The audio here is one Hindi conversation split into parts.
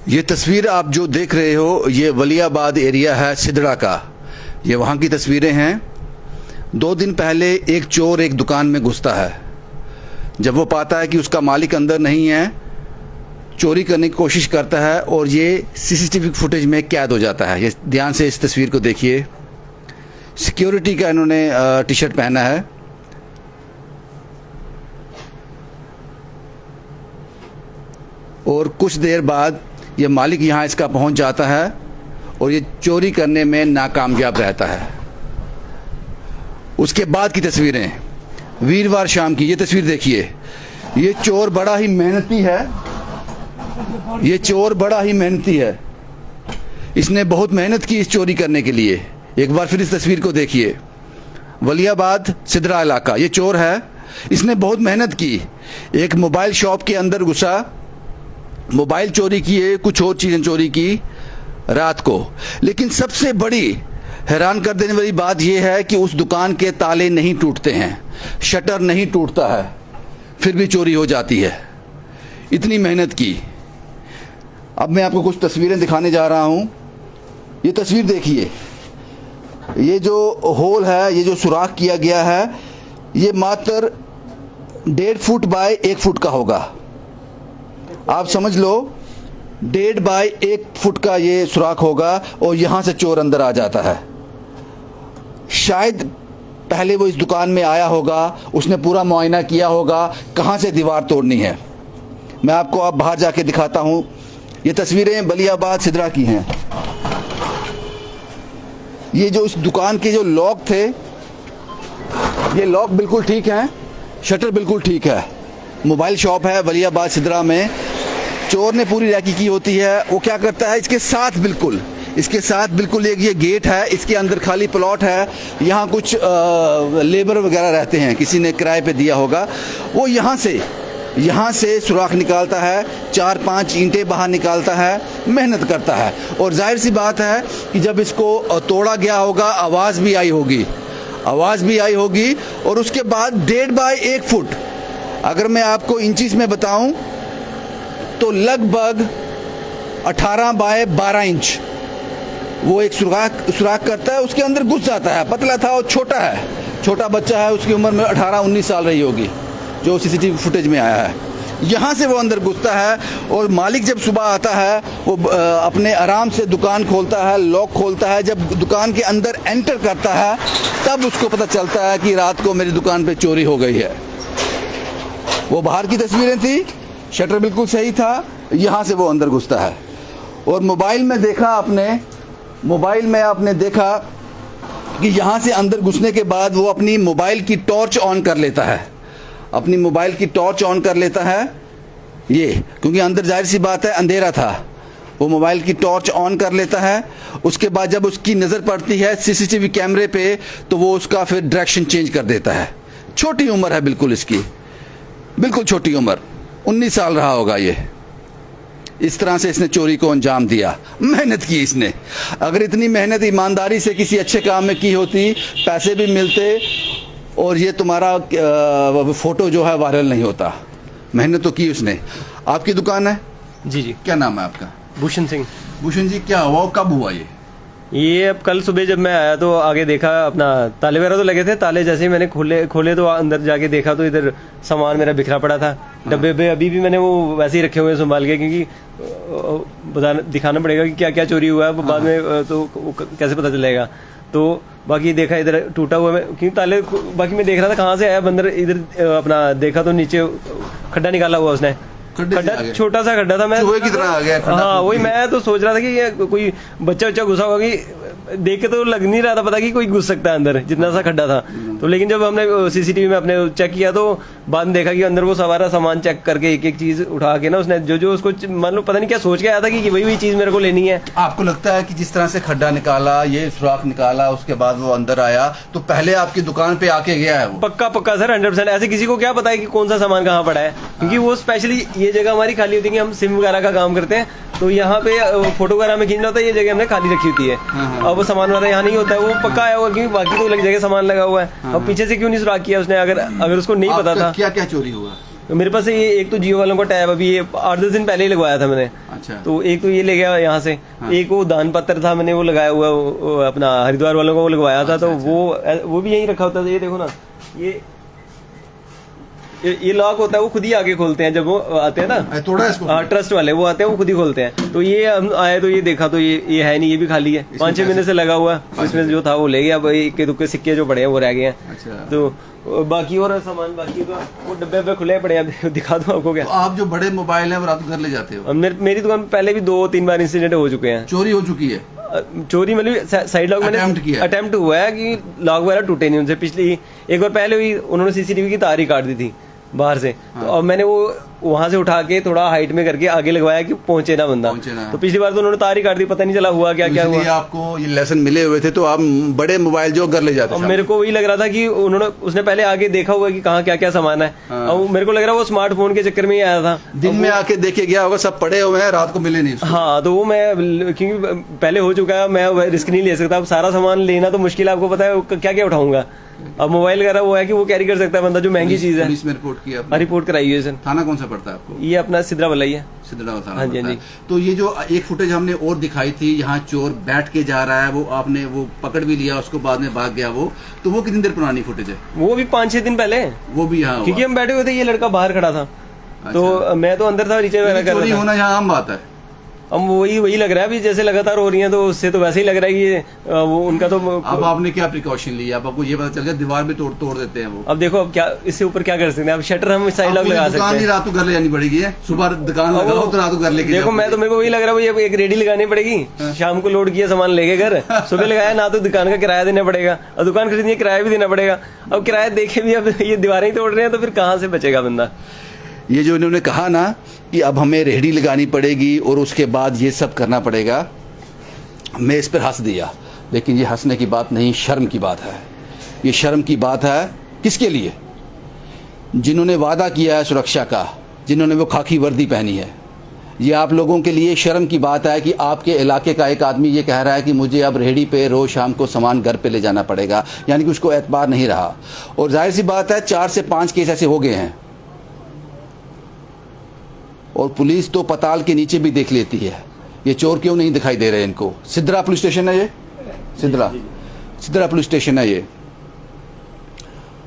ये तस्वीर आप जो देख रहे हो ये वलियाबाद एरिया है सिदड़ा का। ये वहाँ की तस्वीरें हैं। 2 दिन पहले एक चोर एक दुकान में घुसता है। जब वो पाता है कि उसका मालिक अंदर नहीं है, चोरी करने की कोशिश करता है और ये सीसीटीवी फुटेज में कैद हो जाता है। ये ध्यान से इस तस्वीर को देखिए। सिक्योरिटी का इन्होंने टी शर्ट पहना है और कुछ देर बाद ये मालिक यहाँ इसका पहुँच जाता है और ये चोरी करने में नाकामयाब रहता है। उसके बाद की तस्वीरें वीरवार शाम की। ये तस्वीर देखिए। ये चोर बड़ा ही मेहनती है। ये चोर बड़ा ही मेहनती है। इसने बहुत मेहनत की इस चोरी करने के लिए। एक बार फिर इस तस्वीर को देखिए। वलियाबाद सिदरा इलाका। ये चोर है, इसने बहुत मेहनत की। एक मोबाइल शॉप के अंदर घुसा, मोबाइल चोरी किए, कुछ और चीज़ें चोरी की रात को। लेकिन सबसे बड़ी हैरान कर देने वाली बात यह है कि उस दुकान के ताले नहीं टूटते हैं, शटर नहीं टूटता है, फिर भी चोरी हो जाती है। इतनी मेहनत की। अब मैं आपको कुछ तस्वीरें दिखाने जा रहा हूँ। ये तस्वीर देखिए। ये जो होल है, ये जो सुराख किया गया है, ये मात्र 1.5 फुट बाय 1 फुट का होगा। आप समझ लो 1.5 बाय 1 फुट का ये सुराख होगा और यहाँ से चोर अंदर आ जाता है। शायद पहले वो इस दुकान में आया होगा, उसने पूरा मुआयना किया होगा कहाँ से दीवार तोड़नी है। मैं आपको अब बाहर जाके दिखाता हूँ। ये तस्वीरें वलियाबाद सिदरा की हैं। ये जो इस दुकान के जो लॉक थे, ये लॉक बिल्कुल ठीक है, शटर बिल्कुल ठीक है। मोबाइल शॉप है वलियाबाद सिदरा में। चोर ने पूरी रैकी की होती है। वो क्या करता है, इसके साथ बिल्कुल एक ये गेट है, इसके अंदर खाली प्लॉट है। यहाँ कुछ लेबर वगैरह रहते हैं, किसी ने किराए पे दिया होगा। वो यहाँ से सुराख निकालता है, 4-5 ईंटें बाहर निकालता है, मेहनत करता है। और जाहिर सी बात है कि जब इसको तोड़ा गया होगा आवाज़ भी आई होगी। और उसके बाद 1.5 बाय 1 फुट, अगर मैं आपको इंचेस में बताऊं तो लगभग 18 बाय 12 इंच वो एक सुराख करता है। उसके अंदर घुस जाता है। पतला था और छोटा बच्चा है, उसकी उम्र में 18-19 साल रही होगी, जो सीसीटीवी फुटेज में आया है। यहाँ से वो अंदर घुसता है और मालिक जब सुबह आता है वो अपने आराम से दुकान खोलता है, लॉक खोलता है। जब दुकान के अंदर एंटर करता है तब उसको पता चलता है कि रात को मेरी दुकान पे चोरी हो गई है। वो बाहर की तस्वीरें थी, शटर बिल्कुल सही था। यहाँ से वो अंदर घुसता है और मोबाइल में आपने देखा कि यहाँ से अंदर घुसने के बाद वो अपनी मोबाइल की टॉर्च ऑन कर लेता है। ये क्योंकि अंदर जाहिर सी बात है अंधेरा था, वो मोबाइल की टॉर्च ऑन कर लेता है। उसके बाद जब उसकी नज़र पड़ती है सीसीटीवी कैमरे पे तो वो उसका फिर डायरेक्शन चेंज कर देता है। छोटी उम्र है बिल्कुल इसकी, बिल्कुल छोटी उम्र, 19 साल रहा होगा ये। इस तरह से इसने चोरी को अंजाम दिया। मेहनत की इसने। अगर इतनी मेहनत ईमानदारी से किसी अच्छे काम में की होती, पैसे भी मिलते और ये तुम्हारा फोटो जो है वायरल नहीं होता। मेहनत तो की उसने। आपकी दुकान है? जी। क्या नाम है आपका? भूषण सिंह। भूषण जी, क्या हुआ, कब हुआ ये अब कल सुबह जब मैं आया तो आगे देखा, अपना ताले वगैरह तो लगे थे। ताले जैसे ही मैंने खोले तो अंदर जाके देखा तो इधर सामान मेरा बिखरा पड़ा था। डब्बे अभी भी मैंने वो वैसे ही रखे हुए हैं संभाल के, क्योंकि दिखाना पड़ेगा कि क्या क्या चोरी हुआ है। बाद में तो कैसे पता चलेगा। तो बाकी देखा इधर टूटा हुआ, क्योंकि ताले बाकी मैं देख रहा था कहाँ से आया बंदर। इधर अपना देखा तो नीचे खड्डा निकाला हुआ उसने। खड्डा, छोटा सा खड्डा था। मैं की तरह आ गया। हाँ, वही मैं तो सोच रहा था कि ये कोई बच्चा घुसा होगा, कि देख के तो लग नहीं रहा था पता कि कोई घुस सकता है अंदर, जितना सा खड्डा था। तो लेकिन जब हमने सीसीटीवी में अपने चेक किया तो बाद में देखा कि अंदर वो सारा सामान चेक करके एक चीज उठा के ना उसने जो उसको मान लो पता नहीं क्या सोच के आया था कि वही चीज मेरे को लेनी है। आपको लगता है कि जिस तरह से खड्डा निकाला, ये सुराख निकाला, उसके बाद वो अंदर आया तो पहले आपकी दुकान पे आके गया है वो? पक्का सर, 100%। ऐसे किसी को क्या पता है कि कौन सा सामान कहाँ पड़ा है, क्योंकि वो स्पेशली ये जगह हमारी खाली होती है कि हम सिम वगैरह का काम करते हैं, तो यहाँ पे फोटो वगैरह में खींचना होता है, ये जगह हमने खाली रखी होती है। अब वो सामान वगैरह यहाँ नहीं होता है, वो पक्का आया होगा, क्योंकि बाकी तो लग जगह सामान लगा हुआ है। अब पीछे से क्यों नहीं सुराख किया उसने, अगर उसको नहीं पता था। क्या क्या चोरी हुआ? मेरे पास ये एक तो जियो वालों का टैब अभी ये 8-10 दिन पहले ही लगवाया था मैंने। अच्छा। तो एक तो ये ले गया यहाँ से। एक वो दान पत्र था, मैंने वो लगाया हुआ, वो अपना हरिद्वार वालों का वो लगवाया था। तो वो भी यहीं रखा होता था। ये देखो ना, ये लॉक होता है, वो खुद ही आके खोलते हैं जब वो आते हैं ना, थोड़ा इसको ट्रस्ट वाले वो आते हैं, वो खुद ही खोलते हैं। तो ये हम आए तो ये देखा तो ये है नहीं, ये भी खाली है। 5-6 महीने से लगा हुआ है। इसमें जो था वो ले गया, अब इक्के दुक्के सिक्के जो पड़े हैं वो रह गए हैं। अच्छा। तो बाकी और सामान बाकी तो वो डब्बे पे खुले पड़े हैं, दिखा दूं आपको क्या? तो आप जो बड़े मोबाइल हैं वो रात को घर ले जाते हो? मेरी दुकान पे पहले भी 2-3 बार इंसिडेंट हो चुके हैं। चोरी हो चुकी है? चोरी मतलब साइड लॉक मैंने अटेम्प्ट हुआ है कि लॉक वगैरह टूटे नहीं उनसे। पिछली एक बार पहले हुई, उन्होंने सीसीटीवी की तार ही काट दी थी बाहर से। तो अब मैंने वो वहां से उठा के थोड़ा हाइट में करके आगे लगवाया कि पहुंचे ना बंदा। तो पिछली बार तो उन्होंने तार ही काट दी, पता नहीं चला हुआ क्या क्या हुआ। आपको ये लेसन मिले हुए थे तो आप बड़े मोबाइल जो घर ले जाते हैं। मेरे को वही लग रहा था कि उसने पहले आगे देखा हुआ कि कहाँ क्या क्या सामान है। अब मेरे को लग रहा है वो स्मार्टफोन के चक्कर में ही आया था। दिन में आके देखे गया होगा सब पड़े हुए हैं, रात को मिले नहीं। हाँ, तो वो मैं क्योंकि पहले हो चुका है, मैं रिस्क नहीं ले सकता। अब सारा सामान लेना तो मुश्किल है, आपको पता है क्या क्या उठाऊंगा। अब मोबाइल वगैरह वो है कि वो कैरी कर सकता है बंदा, जो महंगी चीज है। पुलिस में रिपोर्ट किया? रिपोर्ट कराई है सर। थाना कौन सा पड़ता है आपको? ये अपना सिद्रा वाला ही है। सिद्रा थाना। हाँ जी, हाँ जी। तो ये जो एक फुटेज हमने और दिखाई थी, यहाँ चोर बैठ के जा रहा है, वो आपने वो पकड़ भी लिया, उसको बाद में भाग गया तो वो कितनी देर पुरानी फुटेज है? वो भी 5-6 दिन पहले। वो भी यहाँ क्योंकि हम बैठे हुए थे, ये लड़का बाहर खड़ा था। तो मैं तो अंदर था, रिचार्ज वगैरह कर रहा था। चोरी होना यहाँ आम बात है। अब वही लग रहा है अभी, जैसे लगातार हो रही है तो उससे तो वैसे ही लग रहा है कि वो उनका तो। अब आपने क्या प्रिकॉशन लिया? अब आपको ये पता चल गया दीवार भी तोड़ देते हैं वो। अब देखो, अब क्या इससे ऊपर क्या कर सकते हैं? अब शटर हम साइड लॉक लगा सकते हैं। रात को घर ले जानी पड़ेगी, सुबह दुकान लगाओ तो रात को घर लेके देखो। मेरे को वही लग रहा है, एक रेडी लगानी पड़ेगी। शाम को लोड किया सामान लेके घर, सुबह लगाया ना, तो दुकान का किराया देना पड़ेगा, और दुकान खरीदनी है किराया भी देना पड़ेगा। अब किराया देखे भी अब ये दीवारें ही तोड़ रहे हैं, तो फिर कहाँ से बचेगा बंदा? ये जो इन्होंने कहा ना कि अब हमें रेहड़ी लगानी पड़ेगी और उसके बाद ये सब करना पड़ेगा, मैं इस पर हंस दिया। लेकिन ये हंसने की बात नहीं, शर्म की बात है। ये शर्म की बात है किसके लिए? जिन्होंने वादा किया है सुरक्षा का, जिन्होंने वो खाकी वर्दी पहनी है। ये आप लोगों के लिए शर्म की बात है कि आपके इलाके का एक आदमी ये कह रहा है कि मुझे अब रेहड़ी पे रोज़ शाम को सामान घर पे ले जाना पड़ेगा, यानी कि उसको एतबार नहीं रहा। और जाहिर सी बात है 4 से 5 केस ऐसे हो गए हैं, और पुलिस तो पताल के नीचे भी देख लेती है। ये चोर क्यों नहीं दिखाई दे रहे इनको? सिद्रा पुलिस स्टेशन है ये, सिद्रा पुलिस स्टेशन है ये।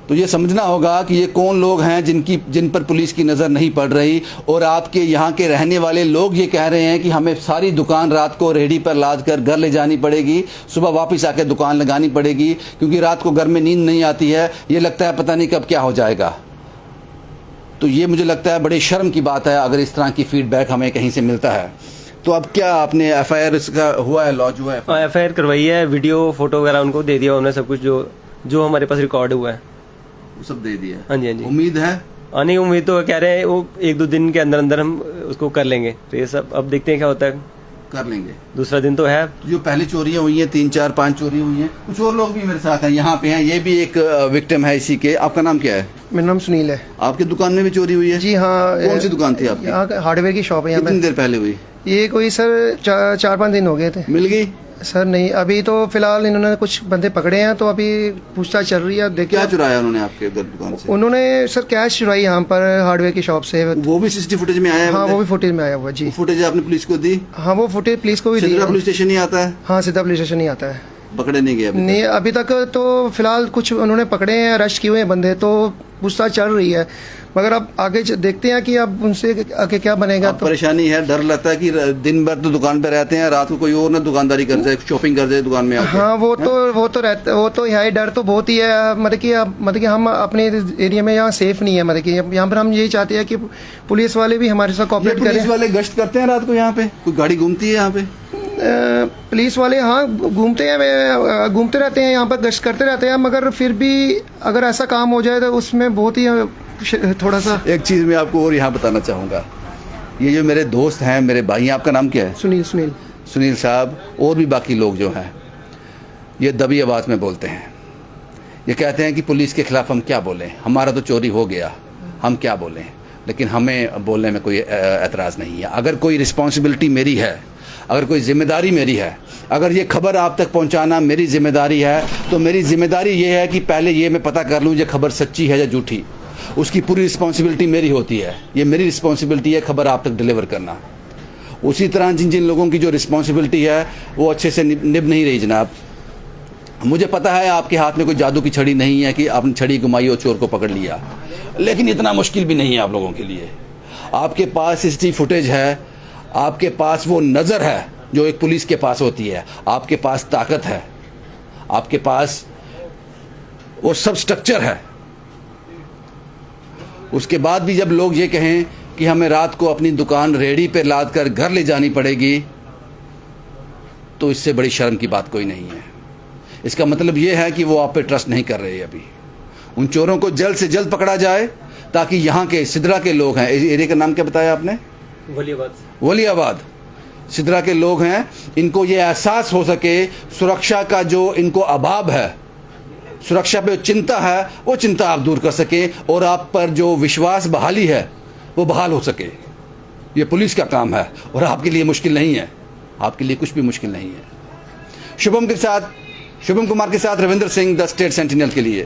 तो ये समझना होगा कि ये कौन लोग हैं जिन पर पुलिस की नज़र नहीं पड़ रही। और आपके यहाँ के रहने वाले लोग ये कह रहे हैं कि हमें सारी दुकान रात को रेहड़ी पर लाद कर घर ले जानी पड़ेगी, सुबह वापस आकर दुकान लगानी पड़ेगी, क्योंकि रात को घर में नींद नहीं आती है। ये लगता है पता नहीं कब क्या हो जाएगा। तो ये मुझे लगता है बड़ी शर्म की बात है अगर इस तरह की फीडबैक हमें कहीं से मिलता है। तो अब क्या आपने एफआईआर इसका हुआ है, लॉन्च हुआ है? एफआईआर करवाई है, वीडियो फोटो वगैरह उनको दे दिया उन्होंने, सब कुछ जो हमारे पास रिकॉर्ड हुआ है वो सब दे दिया। हाँ जी, हाँ जी। उम्मीद है? नहीं, उम्मीद तो कह रहे हैं वो 1-2 दिन के अंदर हम उसको कर लेंगे। तो ये सब अब देखते हैं क्या होता है। कर लेंगे। दूसरा दिन तो है। जो पहले चोरियां हुई हैं, 3-4-5 चोरी हुई हैं, कुछ और लोग भी मेरे साथ हैं, यहाँ पे हैं। ये भी एक विक्टिम है इसी के। आपका नाम क्या है? मेरा नाम सुनील है। आपकी दुकान में भी चोरी हुई है? जी हाँ। कौन सी दुकान थी आपकी? यहाँ हार्डवेयर की शॉप है। यहाँ कितनी देर पहले हुई? ये कोई सर 4-5 दिन हो गए थे। मिल गई? सर नहीं, अभी तो फिलहाल इन्होंने कुछ बंदे पकड़े हैं, तो अभी पूछताछ चल रही है। देखिए क्या चुराया उन्होंने आपके दुकान से? उन्होंने सर कैश चुराई यहाँ पर हार्डवेयर की शॉप से। वो भी सीसीटीवी फुटेज में आया है? हाँ, वो भी फुटेज में आया हुआ जी। फुटेज आपने पुलिस को दी? हाँ, वो फुटेज पुलिस को भी दी। सिद्रा पुलिस स्टेशन ही आता है? हाँ, सिद्रा पुलिस स्टेशन ही आता है। पकड़े नहीं गए? नहीं, अभी तक तो फिलहाल कुछ उन्होंने पकड़े हैं, अरेस्ट किए हुए हैं बंदे, तो पूछताछ चल रही है। मगर अब आगे देखते हैं कि अब उनसे आगे क्या बनेगा। तो परेशानी है, डर लगता है कि दिन भर तो दुकान पे रहते हैं, रात को कोई और ना दुकानदारी कर जाए, शॉपिंग कर जाए दुकान में आके। हाँ, वो तो रहता, वो तो है, डर तो बहुत ही है। मतलब कि हम अपने एरिया में यहाँ सेफ नहीं है। मतलब कि यहाँ पर हम यही चाहते हैं कि पुलिस वाले भी हमारे साथ कोऑपरेट करें। पुलिस वाले गश्त करते हैं रात को यहाँ पे? कोई गाड़ी घूमती है यहाँ पे? पुलिस वाले हाँ घूमते रहते हैं, यहाँ पर गश्त करते रहते हैं। मगर फिर भी अगर ऐसा काम हो जाए तो उसमें बहुत ही थोड़ा सा। एक चीज़ मैं आपको और यहाँ बताना चाहूँगा। ये जो मेरे दोस्त हैं, मेरे भाई हैं, आपका नाम क्या है? सुनील साहब और भी बाकी लोग जो हैं, ये दबी आवाज़ में बोलते हैं। ये कहते हैं कि पुलिस के ख़िलाफ़ हम क्या बोलें, हमारा तो चोरी हो गया, हम क्या बोलें। लेकिन हमें बोलने में कोई एतराज़ नहीं है। अगर कोई रिस्पॉन्सिबिलिटी मेरी है, अगर कोई जिम्मेदारी मेरी है, अगर ये खबर आप तक पहुंचाना मेरी जिम्मेदारी है, तो मेरी जिम्मेदारी ये है कि पहले ये मैं पता कर लूँ ये खबर सच्ची है या झूठी। उसकी पूरी रिस्पॉन्सिबिलिटी मेरी होती है। ये मेरी रिस्पॉन्सिबिलिटी है खबर आप तक डिलीवर करना। उसी तरह जिन जिन लोगों की जो रिस्पॉन्सिबिलिटी है वो अच्छे से निभ नहीं रही जनाब। मुझे पता है आपके हाथ में कोई जादू की छड़ी नहीं है कि आपने छड़ी घुमाई और चोर को पकड़ लिया, लेकिन इतना मुश्किल भी नहीं है आप लोगों के लिए। आपके पास सीसीटीवी फुटेज है, आपके पास वो नज़र है जो एक पुलिस के पास होती है, आपके पास ताकत है, आपके पास वो सब स्ट्रक्चर है। उसके बाद भी जब लोग ये कहें कि हमें रात को अपनी दुकान रेहड़ी पे लाद कर घर ले जानी पड़ेगी, तो इससे बड़ी शर्म की बात कोई नहीं है। इसका मतलब ये है कि वो आप पे ट्रस्ट नहीं कर रहे। अभी उन चोरों को जल्द से जल्द पकड़ा जाए ताकि यहाँ के सिदरा के लोग हैं, एरिया का नाम क्या बताया आपने? वलियाबाद। सिदरा के लोग हैं, इनको ये एहसास हो सके सुरक्षा का जो इनको अभाव है, सुरक्षा पे चिंता है, वो चिंता आप दूर कर सके और आप पर जो विश्वास बहाली है वो बहाल हो सके। ये पुलिस का काम है और आपके लिए मुश्किल नहीं है, आपके लिए कुछ भी मुश्किल नहीं है। शुभम कुमार के साथ Ravindra Singh, the state sentinel के लिए।